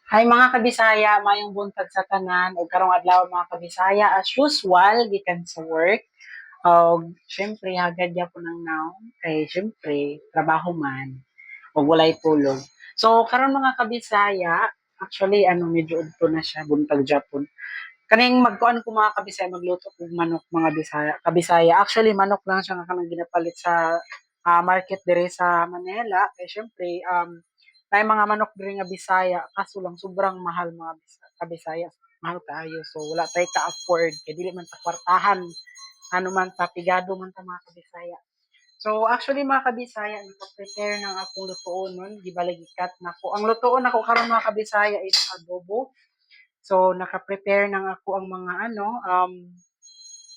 Hi mga kabisaya, mayong buntag sa tanan ug karong adlaw mga kabisaya as usual gikan sa work. Og syempre hagad gyapon ang naon kay syempre trabaho man ug walay tulog. So karon mga kabisaya, actually medyo udto na siya buntag gyapon. Kaning magkuan ko mga kabisaya magluto og manok mga bisaya. Kabisaya actually manok lang siya nga kanang ginapalit sa market dire sa Manila kay syempre may mga manok diri nga Bisaya kaso lang sobrang mahal mga kabisaya. Mahal kaayo so wala tay ka afford kay dili man ta kwartahan ano man ta pigado man ta mga kabisaya. So actually mga kabisaya nagpa-prepare ng akong lutuonon gibaligikat nako. Ang lutuon nako karon mga kabisaya is adobo. So naka-prepare ng ako ang mga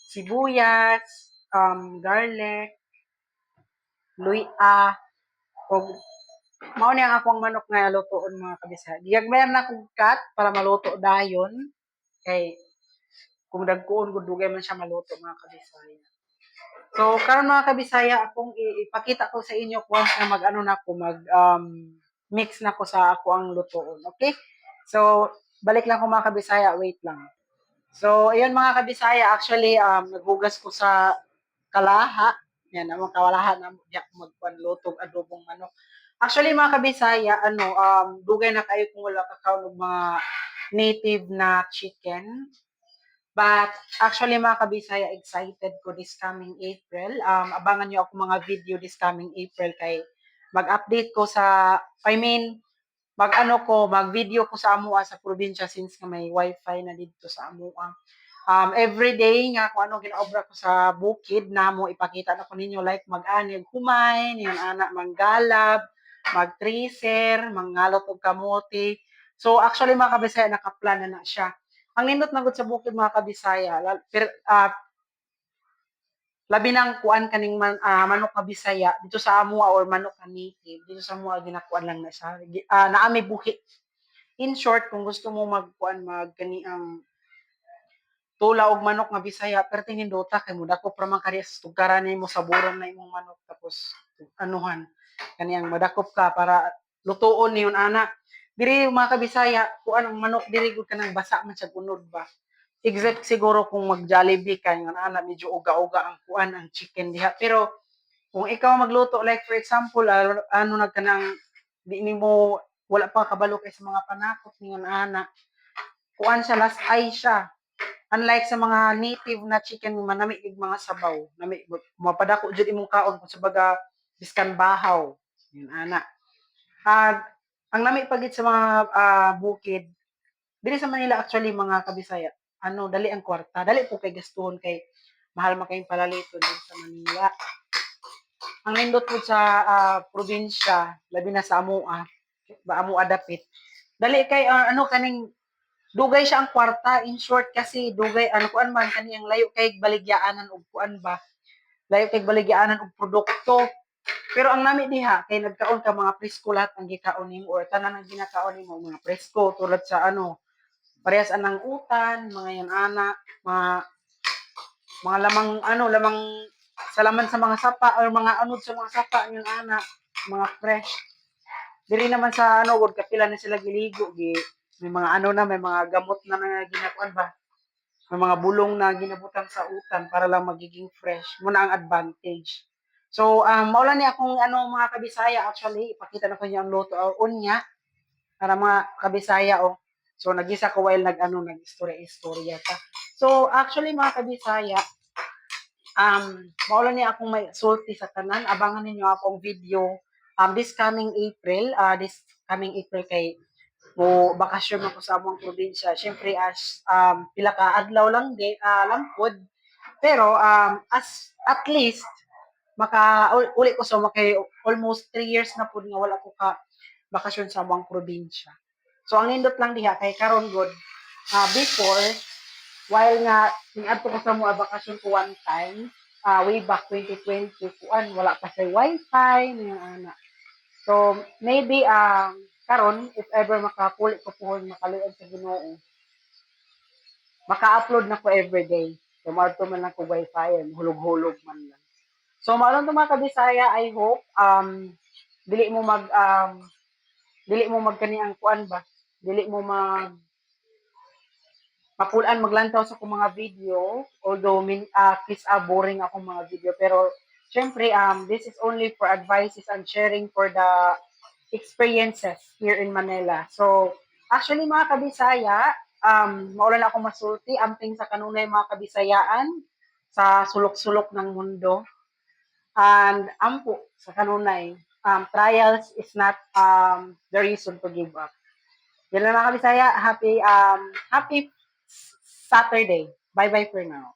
sibuyas, garlic, luya, ug mao ni ang akong manok nga lutoon mga kabisaya. Giyagmayan na kong cut para maluto dayon kay kung dagkuon gud dugay man siya maluto mga kabisaya. So karon mga kabisaya akong ipakita ko sa inyo kung nga mag-ano na ko mag mix na ko sa ako ang lutoon. Okay? So balik lang ko mga kabisaya, wait lang. So ayun mga kabisaya, actually naghugas ko sa kalaha. Yan, ang kawalahan na diya ko magpanlutog adobong manok. Actually mga kabisaya, dugay na kayo kung wala kakaon og mga native na chicken. But actually mga kabisaya, excited ko this coming April. Abangan niyo ako mga video this coming April kay mag-update ko sa, I mean, mag-video ko sa amua sa probinsya since nga may wifi na dito sa amua. Every day nga kung ano ginaobra ko sa bukid na mo ipakita na ko ninyo like mag-ani humay, niyon anak manggalab, mag-tracer, mangalot og kamote. So actually mga kabisaya nakaplan na siya. Ang nindot na gud sa bukid mga kabisaya, labi nang kuan kaning manok nga Bisaya dito sa amua or manok nga native dito sa amua ginakuan lang na siya. Naami buhi. In short, kung gusto mo magkuan magkani ang tula og manok nga Bisaya pero tinindota kay mo dako pra man kari sa tugaran nimo saburon na imong manok tapos anuhan kaniyang madakop ka para lutuon niyon ana. Diri mga kabisaya kuan ang manok diri gud kanang basa man siya unod ba. Except siguro kung mag-Jollibee ka nga ana medyo uga-uga ang kuan ang chicken diha pero kung ikaw magluto like for example ano nagkanang di nimo wala pa kabalo kay sa mga panakot ningon ana kuan siya last eye siya. Unlike sa mga native na chicken manami ig mga sabaw, nami mapadako jud imong kaon kung sa baga biskan bahaw. Yun ana. At ang nami pagit sa mga bukid, diri sa Manila actually mga kabisaya, dali ang kwarta, dali po kay gastuhon kay mahal man kayong palaliton din sa Manila. Ang nindot po sa probinsya, labi na sa amua, ba amua dapit. Dali kay kaning dugay siya ang kwarta in short kasi dugay kuan man kaniyang layo kay baligyaanan og kuan ba layo kay baligyaanan og produkto pero ang nami diha kay nagkaon ka mga presko lahat ang gikaon nimo or tanan ang ginakaon nimo mga presko tulad sa parehas anang utan mga yan ana mga lamang lamang sa laman sa mga sapa or mga anod sa mga sapa yun ana mga fresh diri naman sa wag kapila na sila giligo may mga may mga gamot na ginakuan ba may mga bulong na ginabutan sa utan para lang magiging fresh muna ang advantage. So maulan ni akong mga kabisaya actually ipakita na ko niya ang luto or unya para mga kabisaya so nagisa ko while nag-istorya pa. So actually mga kabisaya maulan ni akong may sulti sa tanan abangan ninyo akong video this coming April kay mo bakasyon man ko sa among probinsya. Siyempre as pila ka adlaw lang lang pod. Pero as at least uli ko sa makay almost 3 years na pod nga wala ko ka bakasyon sa among probinsya. So ang nindot lang diha kay karon god before while nga niadto ko sa mga bakasyon ko one time way back 2020 kuan wala pa sa wifi niya ana. So maybe karon if ever makapuli ko puhon makaluod sa Ginoo maka-upload na ko everyday. So maadto man lang ko wifi hulog-hulog man lang. So maalon to mga kabisaya I hope dili mo magkani ang kuan ba dili mo mapulaan maglantaw sa akong mga video, although boring akong mga video, pero syempre, this is only for advices and sharing for the experiences here in Manila. So, actually mga kabisaya, maulan ako masulti, amping sa kanunay mga kabisayaan sa sulok-sulok ng mundo. And ampo sa kanunay, trials is not the reason to give up. Yan lang mga kabisaya, happy Saturday. Bye-bye for now.